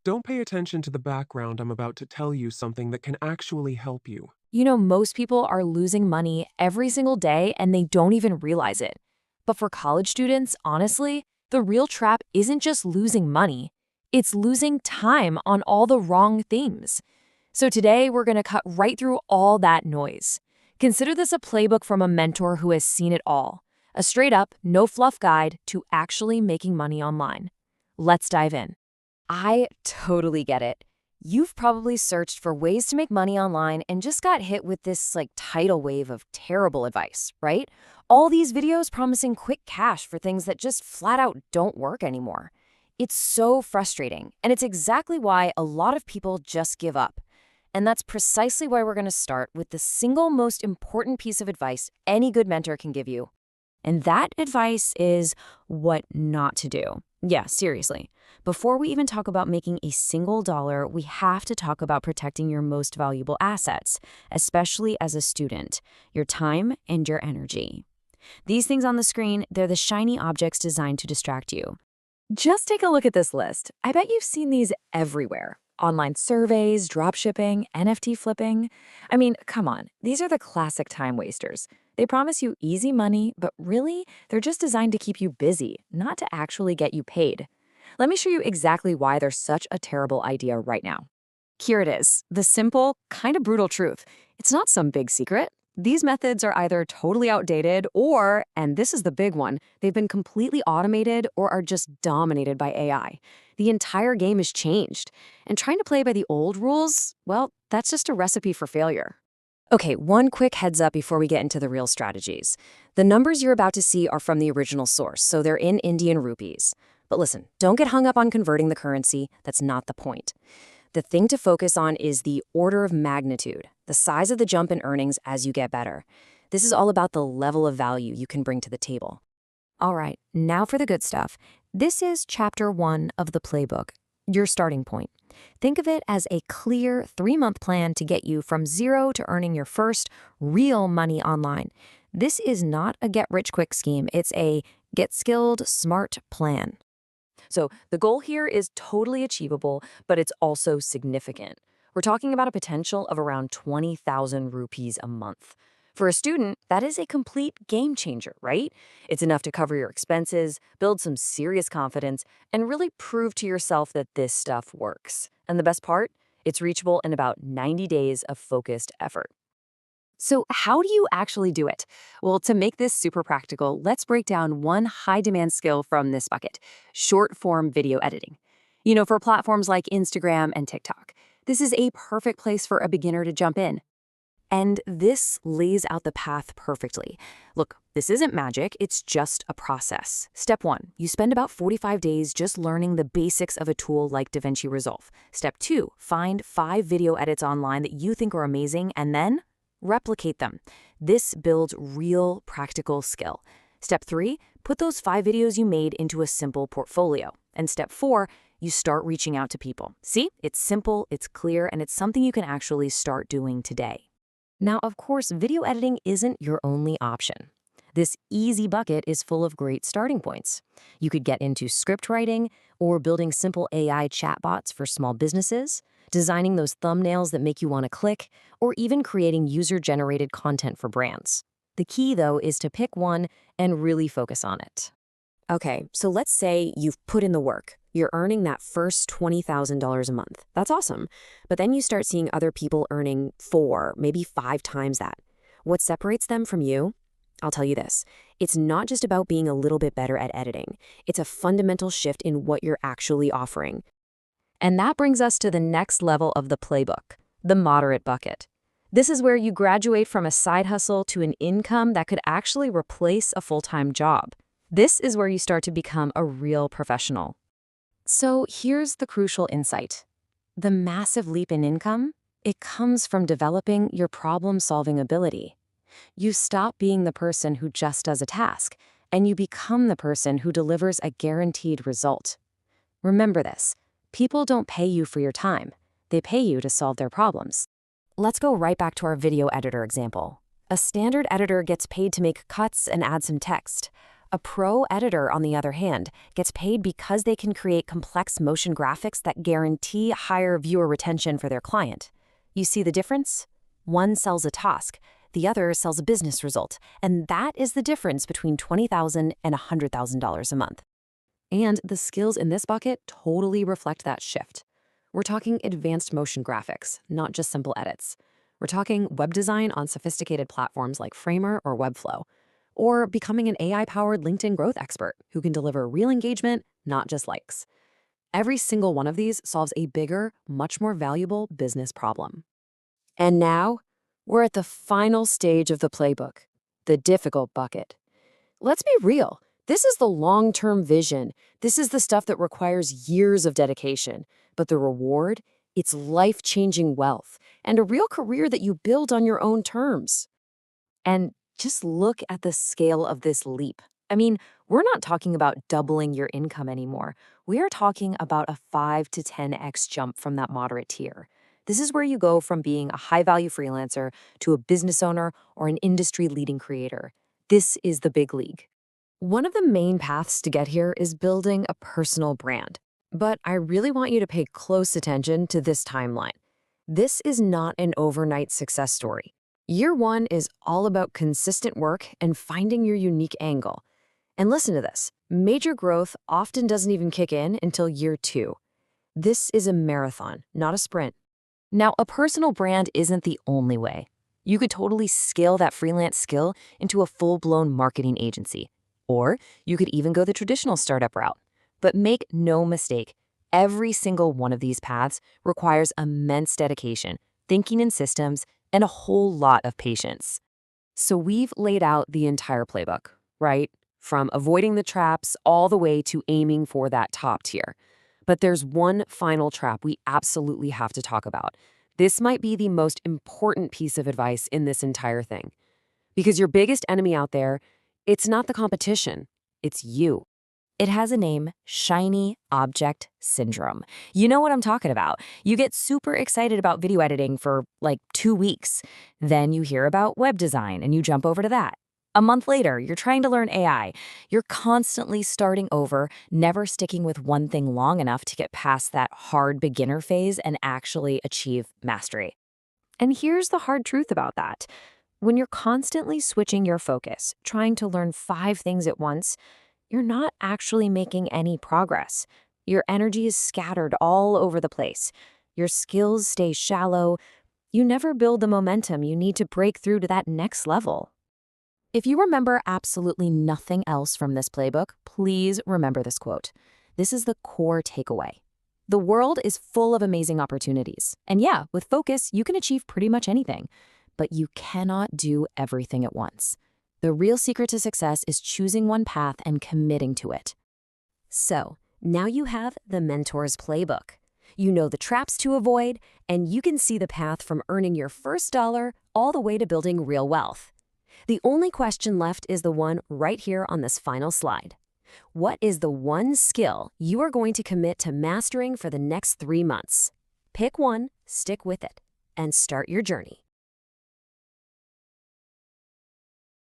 Don't pay attention to the background. I'm about to tell you something that can actually help you. Most people are losing money every single day and they don't even realize it. But for college students, honestly, the real trap isn't just losing money, it's losing time on all the wrong things. So today, we're going to cut right through all that noise. Consider this a playbook from a mentor who has seen it all, a straight up, no fluff guide to actually making money online. Let's dive in. I totally get it. You've probably searched for ways to make money online and just got hit with this tidal wave of terrible advice, right? All these videos promising quick cash for things that just flat out don't work anymore. It's so frustrating, and it's exactly why a lot of people just give up. And that's precisely why we're going to start with the single most important piece of advice any good mentor can give you. And that advice is what not to do. Yeah, seriously. Before we even talk about making a single dollar, we have to talk about protecting your most valuable assets, especially as a student, your time and your energy. These things on the screen, they're the shiny objects designed to distract you. Just take a look at this list. I bet you've seen these everywhere. Online surveys, dropshipping, NFT flipping. I mean, come on, these are the classic time wasters. They promise you easy money, but really, they're just designed to keep you busy, not to actually get you paid. Let me show you exactly why they're such a terrible idea right now. Here it is, the simple, kind of brutal truth. It's not some big secret. These methods are either totally outdated or, and this is the big one, they've been completely automated or are just dominated by AI. The entire game is changed. And trying to play by the old rules, well, that's just a recipe for failure. Okay, one quick heads up before we get into the real strategies. The numbers you're about to see are from the original source, so they're in Indian rupees. But listen, don't get hung up on converting the currency. That's not the point. The thing to focus on is the order of magnitude, the size of the jump in earnings as you get better. This is all about the level of value you can bring to the table. All right, now for the good stuff. This is chapter 1 of the playbook, your starting point. Think of it as a clear 3-month plan to get you from zero to earning your first real money online. This is not a get-rich-quick scheme. It's a get-skilled, smart plan. So the goal here is totally achievable, but it's also significant. We're talking about a potential of around 20,000 rupees a month. For a student, that is a complete game changer, right? It's enough to cover your expenses, build some serious confidence, and really prove to yourself that this stuff works. And the best part? It's reachable in about 90 days of focused effort. So how do you actually do it? Well, to make this super practical, let's break down one high-demand skill from this bucket, short-form video editing. For platforms like Instagram and TikTok. This is a perfect place for a beginner to jump in. And this lays out the path perfectly. Look, this isn't magic, it's just a process. Step 1, you spend about 45 days just learning the basics of a tool like DaVinci Resolve. Step 2, find 5 video edits online that you think are amazing, and then replicate them. This builds real practical skill. Step 3, put those 5 videos you made into a simple portfolio. And step 4, you start reaching out to people. See, it's simple, it's clear, and it's something you can actually start doing today. Now, of course, video editing isn't your only option. This easy bucket is full of great starting points. You could get into script writing or building simple AI chatbots for small businesses, designing those thumbnails that make you want to click, or even creating user-generated content for brands. The key, though, is to pick one and really focus on it. Okay, so let's say you've put in the work. You're earning that first $20,000 a month. That's awesome. But then you start seeing other people earning 4, maybe 5 times that. What separates them from you? I'll tell you this. It's not just about being a little bit better at editing. It's a fundamental shift in what you're actually offering. And that brings us to the next level of the playbook, the moderate bucket. This is where you graduate from a side hustle to an income that could actually replace a full-time job. This is where you start to become a real professional. So here's the crucial insight. The massive leap in income, it comes from developing your problem-solving ability. You stop being the person who just does a task, and you become the person who delivers a guaranteed result. Remember this. People don't pay you for your time. They pay you to solve their problems. Let's go right back to our video editor example. A standard editor gets paid to make cuts and add some text. A pro editor, on the other hand, gets paid because they can create complex motion graphics that guarantee higher viewer retention for their client. You see the difference? One sells a task, the other sells a business result, and that is the difference between $20,000 and $100,000 a month. And the skills in this bucket totally reflect that shift. We're talking advanced motion graphics, not just simple edits. We're talking web design on sophisticated platforms like Framer or Webflow, or becoming an AI-powered LinkedIn growth expert who can deliver real engagement, not just likes. Every single one of these solves a bigger, much more valuable business problem. And now, we're at the final stage of the playbook, the difficult bucket. Let's be real. This is the long-term vision. This is the stuff that requires years of dedication. But the reward? It's life-changing wealth and a real career that you build on your own terms. And just look at the scale of this leap. I mean, we're not talking about doubling your income anymore. We are talking about a 5 to 10x jump from that moderate tier. This is where you go from being a high-value freelancer to a business owner or an industry-leading creator. This is the big league. One of the main paths to get here is building a personal brand. But I really want you to pay close attention to this timeline. This is not an overnight success story. Year one is all about consistent work and finding your unique angle. And listen to this, major growth often doesn't even kick in until year two. This is a marathon, not a sprint. Now, a personal brand isn't the only way. You could totally scale that freelance skill into a full-blown marketing agency. Or you could even go the traditional startup route. But make no mistake, every single one of these paths requires immense dedication, thinking in systems, and a whole lot of patience. So we've laid out the entire playbook, right? From avoiding the traps all the way to aiming for that top tier. But there's one final trap we absolutely have to talk about. This might be the most important piece of advice in this entire thing. Because your biggest enemy out there, it's not the competition, it's you. It has a name, shiny object syndrome. You know what I'm talking about. You get super excited about video editing for like 2 weeks. Then you hear about web design and you jump over to that. A month later, you're trying to learn AI. You're constantly starting over, never sticking with one thing long enough to get past that hard beginner phase and actually achieve mastery. And here's the hard truth about that. When you're constantly switching your focus, trying to learn 5 things at once, you're not actually making any progress. Your energy is scattered all over the place. Your skills stay shallow. You never build the momentum you need to break through to that next level. If you remember absolutely nothing else from this playbook, please remember this quote. This is the core takeaway. The world is full of amazing opportunities. And yeah, with focus, you can achieve pretty much anything. But you cannot do everything at once. The real secret to success is choosing one path and committing to it. So, now you have the Mentor's Playbook. You know the traps to avoid, and you can see the path from earning your first dollar all the way to building real wealth. The only question left is the one right here on this final slide. What is the one skill you are going to commit to mastering for the next 3 months? Pick one, stick with it, and start your journey.